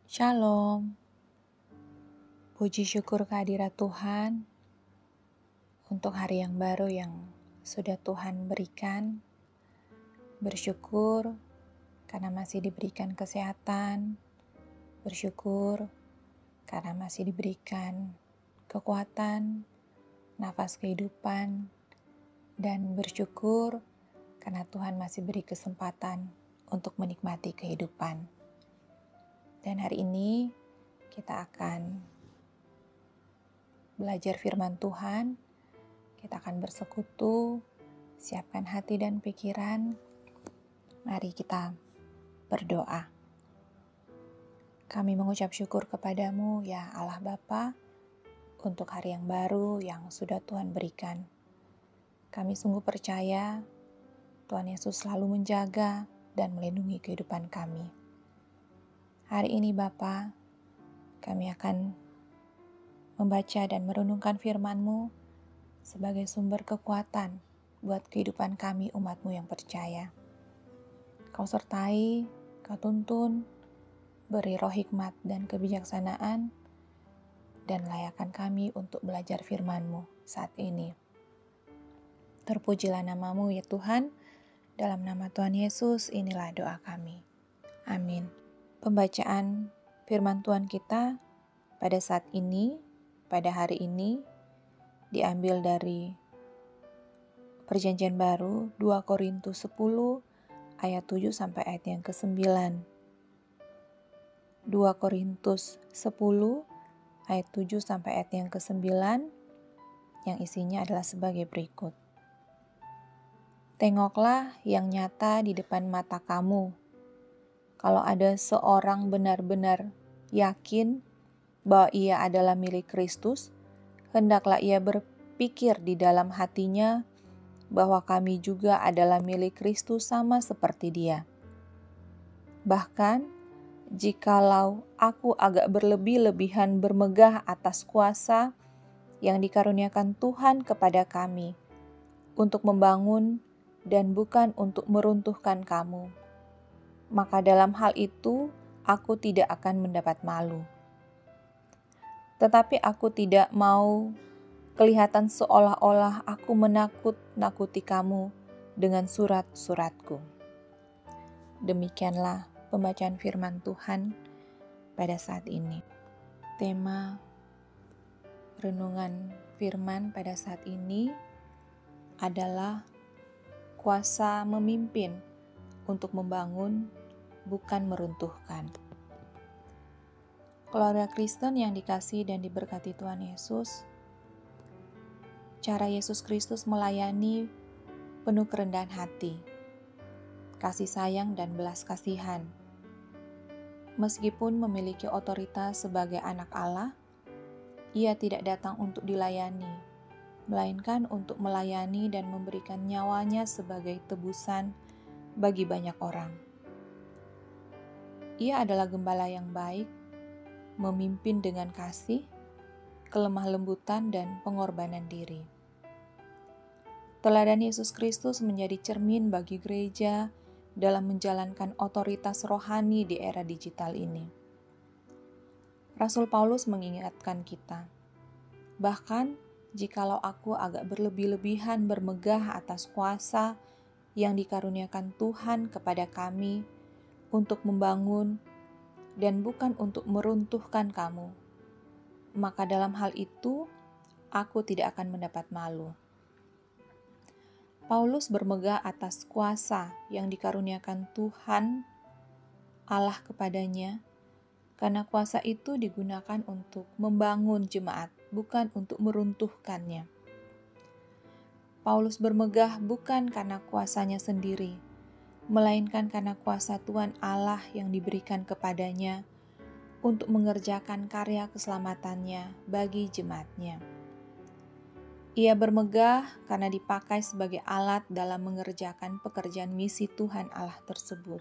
Shalom, puji syukur kehadirat Tuhan untuk hari yang baru yang sudah Tuhan berikan. Bersyukur karena masih diberikan kesehatan, bersyukur karena masih diberikan kekuatan, nafas kehidupan, dan bersyukur karena Tuhan masih beri kesempatan untuk menikmati kehidupan. Dan hari ini kita akan belajar firman Tuhan, kita akan bersekutu, siapkan hati dan pikiran. Mari kita berdoa. Kami mengucap syukur kepadamu ya Allah Bapa untuk hari yang baru yang sudah Tuhan berikan. Kami sungguh percaya Tuhan Yesus selalu menjaga dan melindungi kehidupan kami. Hari ini Bapa, kami akan membaca dan merenungkan firman-Mu sebagai sumber kekuatan buat kehidupan kami umat-Mu yang percaya. Kau sertai, Kau tuntun, beri roh hikmat dan kebijaksanaan, dan layakkan kami untuk belajar firman-Mu saat ini. Terpujilah nama-Mu ya Tuhan, dalam nama Tuhan Yesus inilah doa kami. Amin. Pembacaan firman Tuhan kita pada saat ini, pada hari ini, diambil dari Perjanjian Baru 2 Korintus 10 ayat 7 sampai ayat yang ke-9. 2 Korintus 10 ayat 7 sampai ayat yang ke-9 yang isinya adalah sebagai berikut. Tengoklah yang nyata di depan mata kamu. Kalau ada seorang benar-benar yakin bahwa ia adalah milik Kristus, hendaklah ia berpikir di dalam hatinya bahwa kami juga adalah milik Kristus sama seperti Dia. Bahkan, jikalau aku agak berlebih-lebihan bermegah atas kuasa yang dikaruniakan Tuhan kepada kami untuk membangun dan bukan untuk meruntuhkan kamu, maka dalam hal itu aku tidak akan mendapat malu. Tetapi aku tidak mau kelihatan seolah-olah aku menakut-nakuti kamu dengan surat-suratku. Demikianlah pembacaan firman Tuhan pada saat ini. Tema renungan firman pada saat ini adalah kuasa memimpin untuk membangun, bukan meruntuhkan. Keluarga Kristen yang dikasihi dan diberkati Tuhan Yesus, cara Yesus Kristus melayani penuh kerendahan hati, kasih sayang dan belas kasihan. Meskipun memiliki otoritas sebagai anak Allah, Ia tidak datang untuk dilayani, melainkan untuk melayani dan memberikan nyawanya sebagai tebusan bagi banyak orang. Ia adalah gembala yang baik, memimpin dengan kasih, kelemah lembutan, dan pengorbanan diri. Teladan Yesus Kristus menjadi cermin bagi gereja dalam menjalankan otoritas rohani di era digital ini. Rasul Paulus mengingatkan kita, bahkan jikalau aku agak berlebih-lebihan bermegah atas kuasa yang dikaruniakan Tuhan kepada kami untuk membangun dan bukan untuk meruntuhkan kamu, maka dalam hal itu aku tidak akan mendapat malu. Paulus bermegah atas kuasa yang dikaruniakan Tuhan Allah kepadanya, karena kuasa itu digunakan untuk membangun jemaat, bukan untuk meruntuhkannya. Paulus bermegah bukan karena kuasanya sendiri, melainkan karena kuasa Tuhan Allah yang diberikan kepadanya untuk mengerjakan karya keselamatannya bagi jemaatnya. Ia bermegah karena dipakai sebagai alat dalam mengerjakan pekerjaan misi Tuhan Allah tersebut.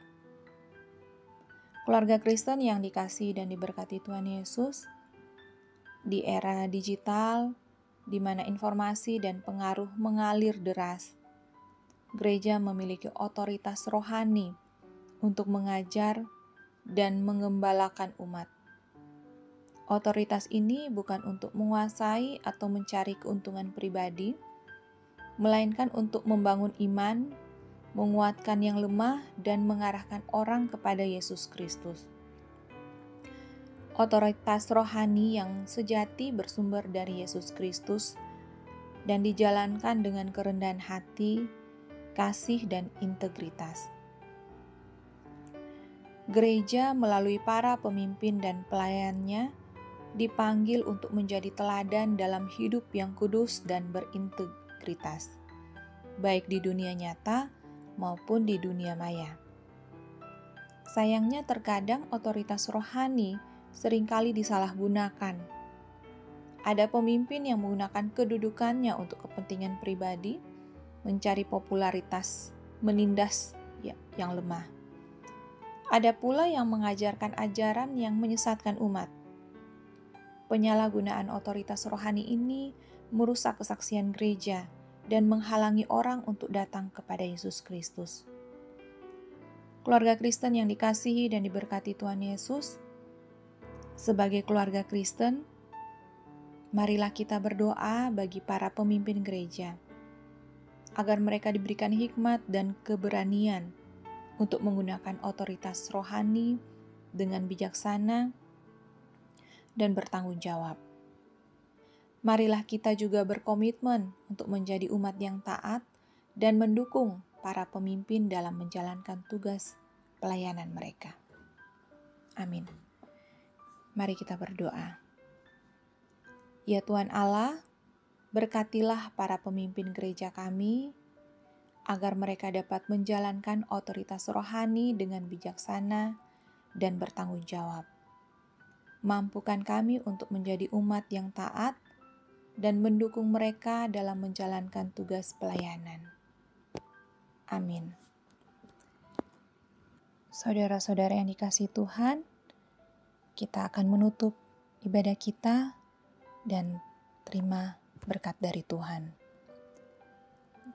Keluarga Kristen yang dikasihi dan diberkati Tuhan Yesus, di era digital, di mana informasi dan pengaruh mengalir deras, gereja memiliki otoritas rohani untuk mengajar dan mengembalakan umat. Otoritas ini bukan untuk menguasai atau mencari keuntungan pribadi, melainkan untuk membangun iman, menguatkan yang lemah, dan mengarahkan orang kepada Yesus Kristus. Otoritas rohani yang sejati bersumber dari Yesus Kristus dan dijalankan dengan kerendahan hati, kasih, dan integritas. Gereja melalui para pemimpin dan pelayannya dipanggil untuk menjadi teladan dalam hidup yang kudus dan berintegritas, baik di dunia nyata maupun di dunia maya. Sayangnya terkadang otoritas rohani seringkali disalahgunakan. Ada pemimpin yang menggunakan kedudukannya untuk kepentingan pribadi, mencari popularitas, menindas yang lemah. Ada pula yang mengajarkan ajaran yang menyesatkan umat. Penyalahgunaan otoritas rohani ini merusak kesaksian gereja dan menghalangi orang untuk datang kepada Yesus Kristus. Keluarga Kristen yang dikasihi dan diberkati Tuhan Yesus, sebagai keluarga Kristen, marilah kita berdoa bagi para pemimpin gereja, agar mereka diberikan hikmat dan keberanian untuk menggunakan otoritas rohani dengan bijaksana dan bertanggung jawab. Marilah kita juga berkomitmen untuk menjadi umat yang taat dan mendukung para pemimpin dalam menjalankan tugas pelayanan mereka. Amin. Mari kita berdoa. Ya Tuhan Allah, berkatilah para pemimpin gereja kami, agar mereka dapat menjalankan otoritas rohani dengan bijaksana dan bertanggung jawab. Mampukan kami untuk menjadi umat yang taat dan mendukung mereka dalam menjalankan tugas pelayanan. Amin. Saudara-saudara yang dikasihi Tuhan, kita akan menutup ibadah kita dan terima berkat dari Tuhan.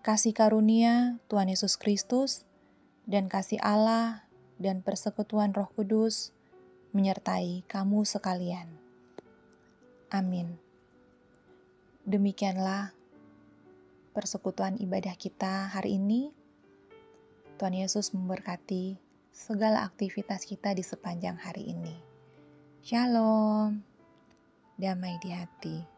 Kasih karunia Tuhan Yesus Kristus dan kasih Allah dan persekutuan Roh Kudus menyertai kamu sekalian. Amin. Demikianlah persekutuan ibadah kita hari ini. Tuhan Yesus memberkati segala aktivitas kita di sepanjang hari ini. Shalom, damai di hati.